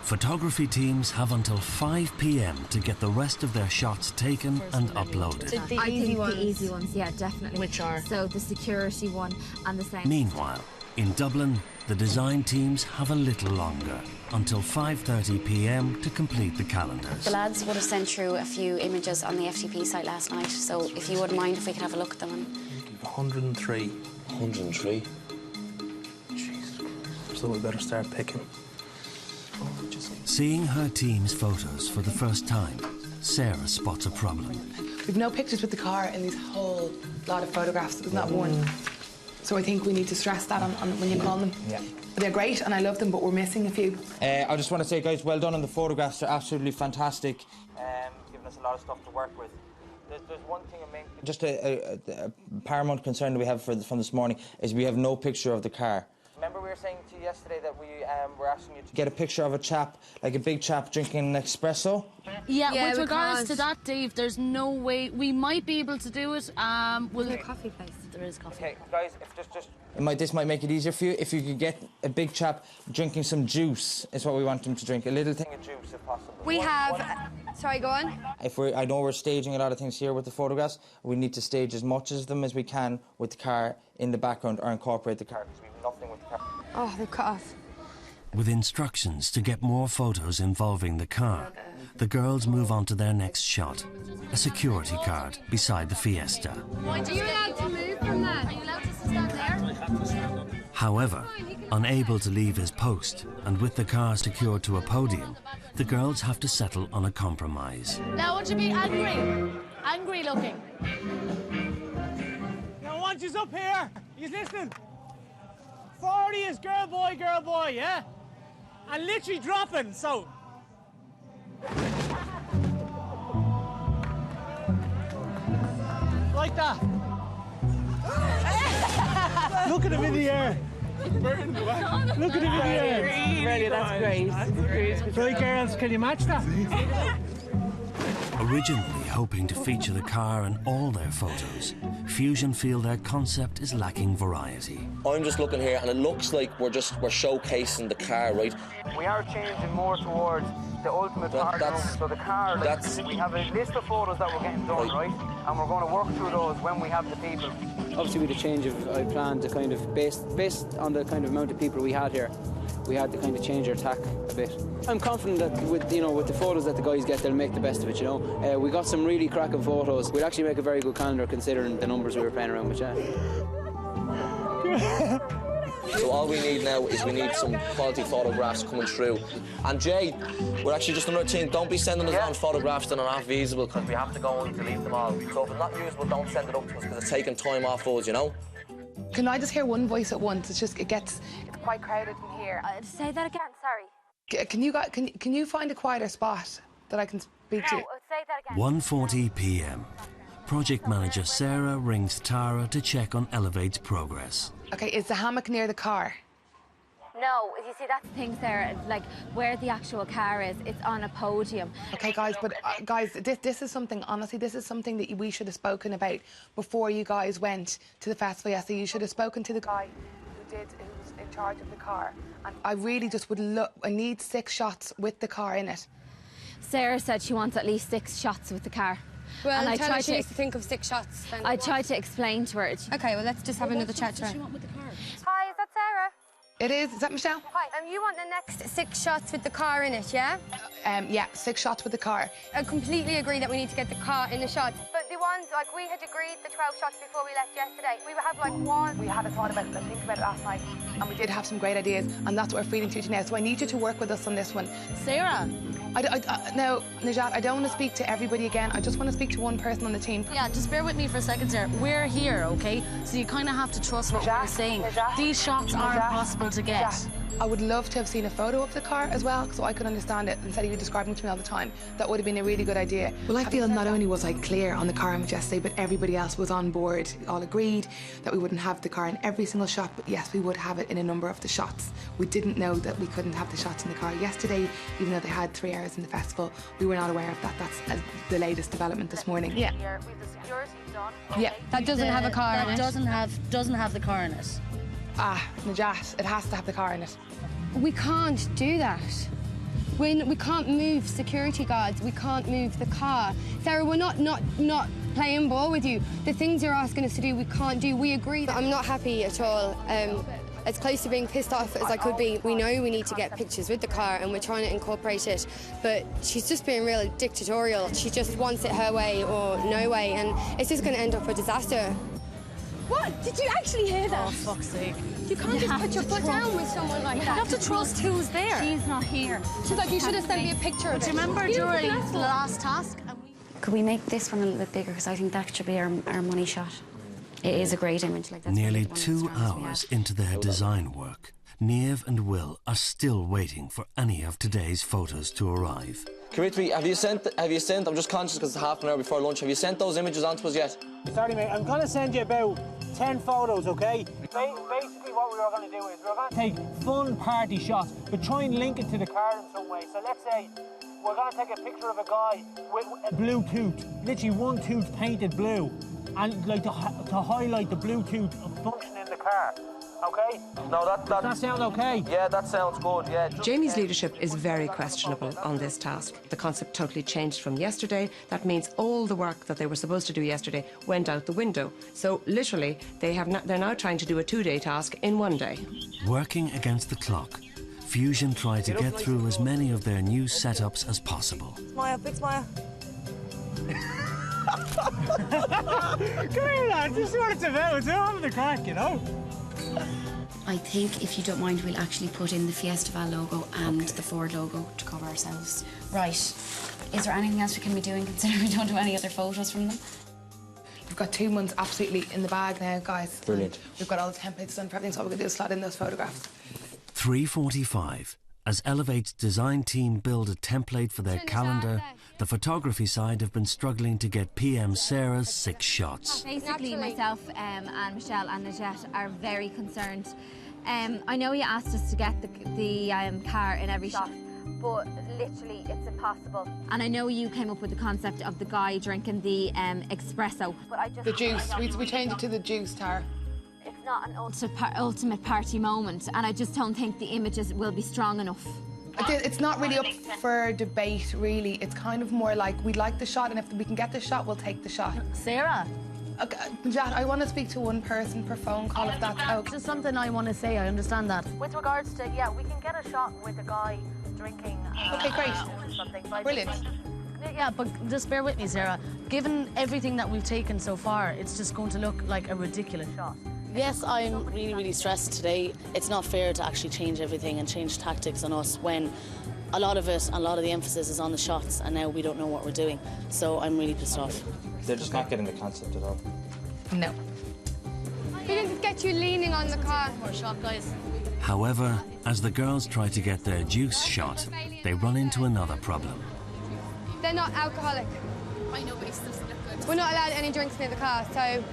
Photography teams have until 5 p.m. to get the rest of their shots taken and uploaded. The easy ones, yeah, definitely. Which are? So the security one and the same. Meanwhile, in Dublin, the design teams have a little longer, until 5:30 p.m. to complete the calendars. The lads would have sent through a few images on the FTP site last night, so if you wouldn't mind if we could have a look at them. 103. 103? Jesus Christ. So we better start picking. Seeing her team's photos for the first time, Sarah spots a problem. We've no pictures with the car in this whole lot of photographs. There's not one. So I think we need to stress that on when you call them. Yeah. They're great and I love them, but we're missing a few. I just want to say, guys, well done on the photographs. They're absolutely fantastic. Giving us a lot of stuff to work with. There's one thing just a paramount concern that we have from this morning is we have no picture of the car. Remember we were saying to you yesterday that we were asking you to get a picture of a chap, like a big chap drinking an espresso? Yeah, with regards to that, Dave, there's no way. We might be able to do it. We'll do a coffee place. There is coffee. Okay, guys, if this might make it easier for you. If you could get a big chap drinking some juice, is what we want him to drink. A little thing of juice, if possible. We have... Sorry, go on. I know we're staging a lot of things here with the photographs. We need to stage as much of them as we can with the car in the background or incorporate the car, because we have nothing with the car. Oh, they've cut off. With instructions to get more photos involving the car, the girls move on to their next shot, a security card beside the Fiesta. Are you allowed to move from that? Are you allowed to stand there? However, unable to leave his post, and with the car secured to a podium, the girls have to settle on a compromise. Now, would you be angry? Angry looking. Now, once he's up here, he's listening. 40 is girl, boy, yeah? And literally dropping, so. Like that. Look at him in the air. Look at him in the air. Really, that's great. Right, girls, can you match that? Originally hoping to feature the car in all their photos, Fusion feel their concept is lacking variety. I'm just looking here and it looks like we're showcasing the car, right? We are changing more towards the ultimate car. So the car, we have a list of photos that we're getting done, right? And we're going to work through those when we have the people. Obviously, with the change I planned to kind of, based on the kind of amount of people we had here, we had to kind of change our tack a bit. I'm confident that with the photos that the guys get, they'll make the best of it, we got some really cracking photos. We'd actually make a very good calendar considering the numbers we were playing around with, So all we need now is we need some quality photographs coming through. And Jay, we're actually just another thing, don't be sending us on photographs that are not feasible, because we have to go and delete them all. So if it's not usable, don't send it up to us, because it's taking time off us, Can I just hear one voice at once? It's quite crowded in here. Say that again, sorry. Can you find a quieter spot that I can speak to? No, say that again. 1:40 p.m. Project manager Sarah rings Tara to check on Elevate's progress. Okay, is the hammock near the car? No, you see, that's the thing, Sarah, like where the actual car is, it's on a podium. Okay, guys, but guys, this is something, honestly, this is something that we should have spoken about before you guys went to the festival yesterday. You should have spoken to the guy who was in charge of the car. And I really just I need 6 shots with the car in it. Sarah said she wants at least 6 shots with the car. Well, and I tell her tried she to needs to think of 6 shots. Then. I tried to explain to her. Okay, well, let's just have another chat to her. Hi, is that Sarah? It is. Is that Michelle? Hi. You want the next 6 shots with the car in it, yeah? Yeah, 6 shots with the car. I completely agree that we need to get the car in the shots. But the ones, we had agreed the 12 shots before we left yesterday. We would have, one. We had a thought about it and think about it last night. And we did have some great ideas, and that's what we're feeding to you now. So I need you to work with us on this one. Sarah? No, Najat, I don't want to speak to everybody again. I just want to speak to one person on the team. Yeah, just bear with me for a second, Sarah. We're here, OK? So you kind of have to trust what we're saying. These shots aren't possible to get. I would love to have seen a photo of the car as well, so I could understand it instead of you describing it to me all the time. That would have been a really good idea. Well, I feel not only was I clear on the car image yesterday, but everybody else was on board. All agreed that we wouldn't have the car in every single shot, but yes, we would have it in a number of the shots. We didn't know that we couldn't have the shots in the car yesterday, even though they had 3 hours in the festival. We were not aware of that. That's the latest development this morning. Yeah. Yeah. That doesn't have a car in it. Doesn't have the car in it. Ah, Najat, it has to have the car in it. We can't do that. We can't move security guards. We can't move the car. Sarah, we're not playing ball with you. The things you're asking us to do, we can't do. We agree. I'm not happy at all. As close to being pissed off as I could be. We know we need to get pictures with the car and we're trying to incorporate it, but she's just being real dictatorial. She just wants it her way or no way, and it's just going to end up a disaster. What? Did you actually hear that? Oh, fuck's sake. You can't just put your foot down with someone like that. You have to trust who's there. She's not here. She's like, you should have sent me a picture of it. Do you remember during the last task? Could we make this one a little bit bigger? Because I think that should be our money shot. It is a great image. Like that's Nearly one of the 2 strands we hours had. into their design work, Niamh and Will are still waiting for any of today's photos to arrive. Karitri, have you sent, I'm just conscious because it's half an hour before lunch, have you sent those images on to us yet? Sorry, mate, I'm going to send you about 10 photos, OK? Basically, what we're going to do is we're going to take fun party shots, but try and link it to the car in some way. So let's say we're going to take a picture of a guy with a blue tooth, literally one tooth painted blue, and like to highlight the blue tooth function in the car. Okay? No, Does that sound okay? Yeah, that sounds good, yeah. Jamie's leadership is very questionable on this task. The concept totally changed from yesterday. That means all the work that they were supposed to do yesterday went out the window. So literally, they're now trying to do a 2-day task in 1 day. Working against the clock, Fusion tried to get through as many of their new setups as possible. Smile, big smile. Come here, lads, this is what it's about. It's all having the crack, you know? I think, if you don't mind, we'll actually put in the Fiestaval logo and the Ford logo to cover ourselves. Right. Is there anything else we can be doing, considering we don't do any other photos from them? We've got 2 months absolutely in the bag now, guys. Brilliant. We've got all the templates done for everything, so all we're going to do is slot in those photographs. 3:45. As Elevate's design team build a template for their calendar, the photography side have been struggling to get PM Sarah's 6 shots. Basically, myself and Michelle and Najette are very concerned. I know you asked us to get the car in every shot, but literally it's impossible. And I know you came up with the concept of the guy drinking the espresso. But I just, the juice. We changed it to the juice, Tara. It's not an ultimate party moment, and I just don't think the images will be strong enough. It's not really up for debate, really. It's kind of more like, we'd like the shot, and if we can get the shot, we'll take the shot. Sarah? Okay, Jad, I want to speak to one person per phone call, if that's okay. There's something I want to say, I understand that. With regards to, yeah, we can get a shot with a guy drinking. Okay, great. Something. Brilliant. Yeah, but just bear with me, Sarah. Given everything that we've taken so far, it's just going to look like a ridiculous shot. Yes, I'm really, really stressed today. It's not fair to actually change everything and change tactics on us when a lot of it, a lot of the emphasis is on the shots, and now we don't know what we're doing. So I'm really pissed off. They're just not getting the concept at all. No. We can just get you leaning on the car. More shot, guys. However, as the girls try to get their juice shot, they run into another problem. They're not alcoholic. I know, but it's still good. We're not allowed any drinks near the car, so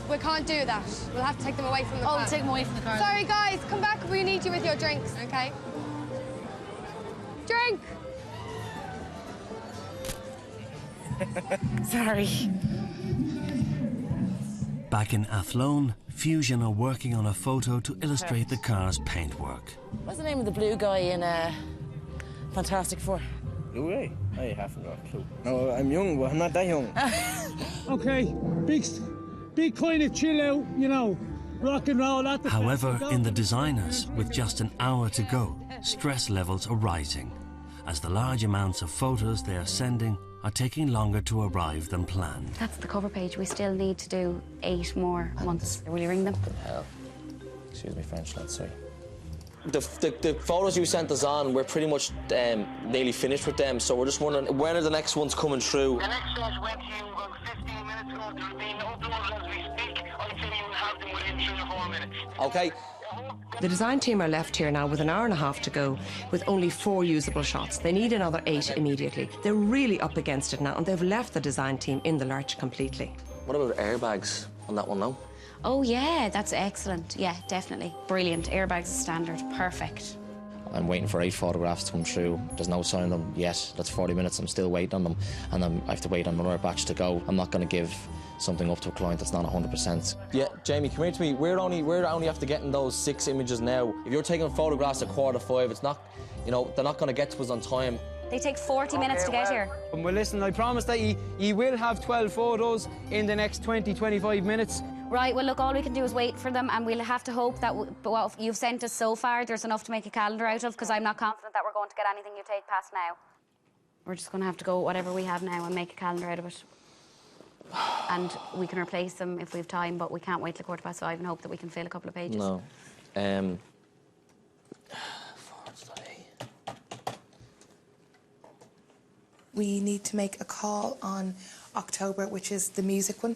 we can't do that. We'll have to take them away from the car. Oh, we'll take them away from the car. Sorry, guys, come back. We need you with your drinks, okay? Drink! Sorry. Back in Athlone, Fusion are working on a photo to illustrate the car's paintwork. What's the name of the blue guy in Fantastic Four? Blue guy? I haven't got a clue. No, I'm young, but I'm not that young. OK, big kind of chill out, you know, rock and roll at the However, in the designers, with just an hour to go, stress levels are rising, as the large amounts of photos they are sending are taking longer to arrive than planned. That's the cover page. We still need to do 8 more months. Will you ring them? Hell. Excuse me, French, lads, sorry. The photos you sent us on, we're pretty much nearly finished with them, so we're just wondering, when are the next ones coming through? The next shot went to you about 15 minutes ago. They're being uploaded as we speak. I'd say you will have them within 3 or 4 minutes. OK. The design team are left here now with an hour and a half to go, with only 4 usable shots. They need another 8 immediately. They're really up against it now, and they've left the design team in the lurch completely. What about airbags on that one now? Oh, yeah, that's excellent. Yeah, definitely. Brilliant. Airbags is standard. Perfect. I'm waiting for 8 photographs to come through. There's no sign of them yet. That's 40 minutes. I'm still waiting on them, and I have to wait on another batch to go. I'm not going to give something up to a client that's not 100%. Yeah, Jamie, come here to me. We're only after getting those 6 images now. If you're taking photographs at 4:45, You know, they're not going to get to us on time. They take 40 minutes to get here. Well, listen, I promise that you will have 12 photos in the next 20-25 minutes. Right, well, look, all we can do is wait for them, and we'll have to hope that what you've sent us so far, there's enough to make a calendar out of, because I'm not confident that we're going to get anything you take past now. We're just going to have to go whatever we have now and make a calendar out of it. And we can replace them if we have time, but we can't wait till 5:15 and hope that we can fill a couple of pages. No. We need to make a call on October, which is the music one.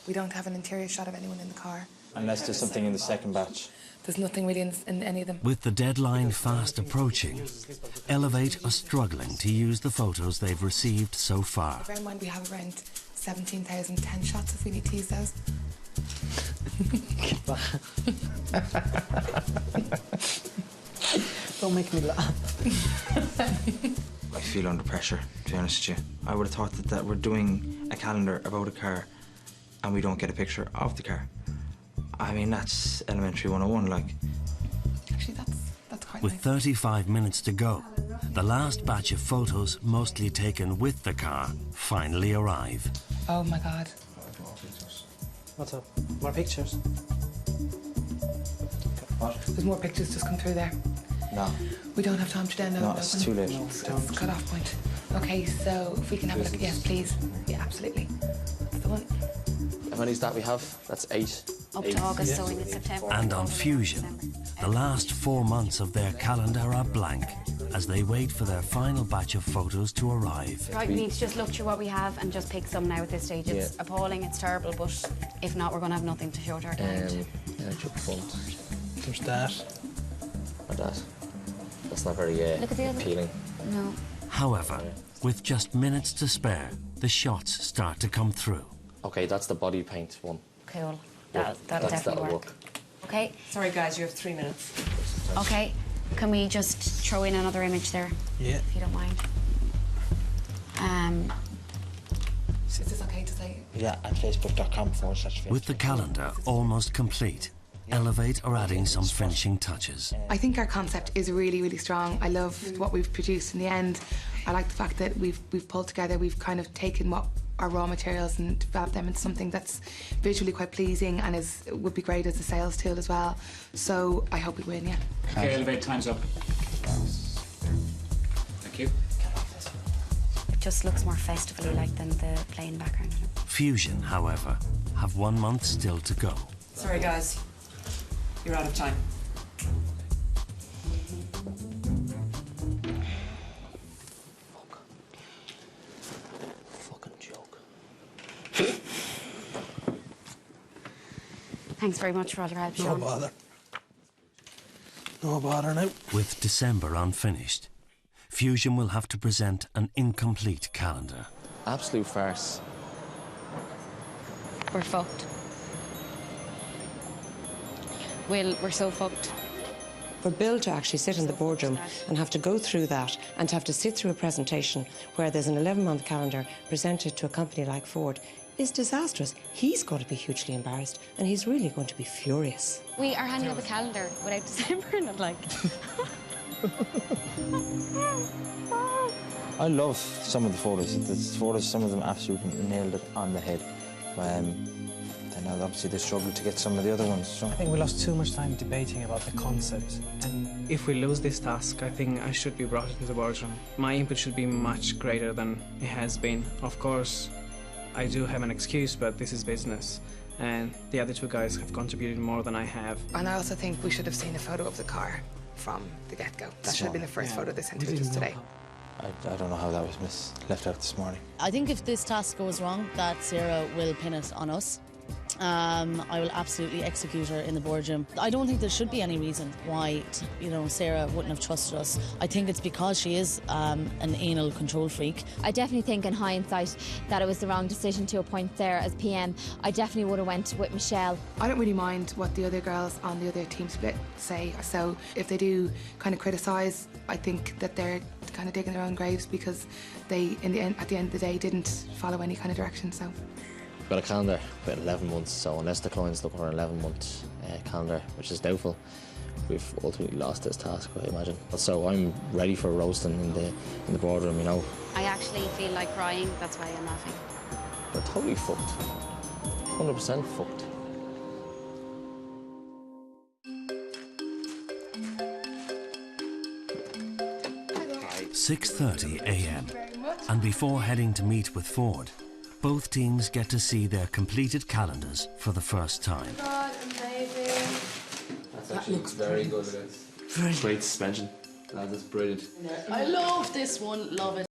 We don't have an interior shot of anyone in the car. Unless there's something in the second batch. There's nothing really in any of them. With the deadline fast approaching, Elevate are struggling to use the photos they've received so far. Bear in mind we have around 17,010 shots if we need to use those. Don't make me laugh. I feel under pressure, to be honest with you. I would have thought that we're doing a calendar about a car and we don't get a picture of the car. I mean, that's elementary 101, like. Actually, that's quite With nice. 35 minutes to go, the last batch of photos, mostly taken with the car, finally arrive. Oh my God. What's up? More pictures? What? There's more pictures just come through there. No. We don't have time to download No, those. it's too late. No, It's cut off point. Okay, so if we can have a look. Yes, please. Yeah, absolutely. That's the one. How many's that we have? That's 8. Up to August, so in September. And on Fusion, the last 4 months of their calendar are blank as they wait for their final batch of photos to arrive. Right, we need to just look through what we have and just pick some now at this stage. It's appalling, it's terrible, but if not, we're going to have nothing to show to our client. Yeah, chuck front. There's that. Or that. That's not very Look at the other. appealing. No. However, with just minutes to spare, the shots start to come through. Okay, that's the body paint one. Okay, well, that'll definitely work. Okay. Sorry, guys, you have 3 minutes. Okay, can we just throw in another image there? Yeah. If you don't mind. Is this okay to say? Yeah, at facebook.com/Facebook. With the calendar almost complete, Elevate are adding some finishing touches. I think our concept is really, really strong. I love what we've produced in the end. I like the fact that we've pulled together, we've kind of taken what our raw materials and developed them into something that's visually quite pleasing and would be great as a sales tool as well. So I hope we win, yeah. Okay, Elevate, time's up. Thank you. It just looks more festivally like than the plain background. Fusion, however, have 1 month still to go. Sorry, guys. You're out of time. Fucking joke. Thanks very much for all your help, No Sean. bother. No bother now. With December unfinished, Fusion will have to present an incomplete calendar. Absolute farce. We're fucked. Will, we're so fucked. For Bill to actually sit in the boardroom and have to go through that and to have to sit through a presentation where there's an 11-month calendar presented to a company like Ford is disastrous. He's going to be hugely embarrassed and he's really going to be furious. We are handing up a calendar without December in it, like. I love some of the photos. Some of them absolutely nailed it on the head. Then obviously they struggled to get some of the other ones. So. I think we lost too much time debating about the concept. And if we lose this task, I think I should be brought into the boardroom. My input should be much greater than it has been. Of course, I do have an excuse, but this is business. And the other 2 guys have contributed more than I have. And I also think we should have seen a photo of the car from the get-go. That should have been the first photo they sent to us today. I don't know how that was left out this morning. I think if this task goes wrong, that Sarah will pin it on us. I will absolutely execute her in the boardroom. I don't think there should be any reason why, Sarah wouldn't have trusted us. I think it's because she is an anal control freak. I definitely think in hindsight that it was the wrong decision to appoint Sarah as PM. I definitely would have went with Michelle. I don't really mind what the other girls on the other team split say. So if they do kind of criticise, I think that they're kind of digging their own graves because they, at the end of the day, didn't follow any kind of direction. So. We've got a calendar with 11 months, so unless the client's looking for an 11-month calendar, which is doubtful, we've ultimately lost this task, I imagine. So I'm ready for roasting in the boardroom, you know. I actually feel like crying, that's why I'm laughing. We're totally fucked. 100% fucked. "6:30 a.m. and before heading to meet with Ford, both teams get to see their completed calendars for the first time. God, amazing. That looks very good. Great suspension. That is brilliant. I love this one, love it.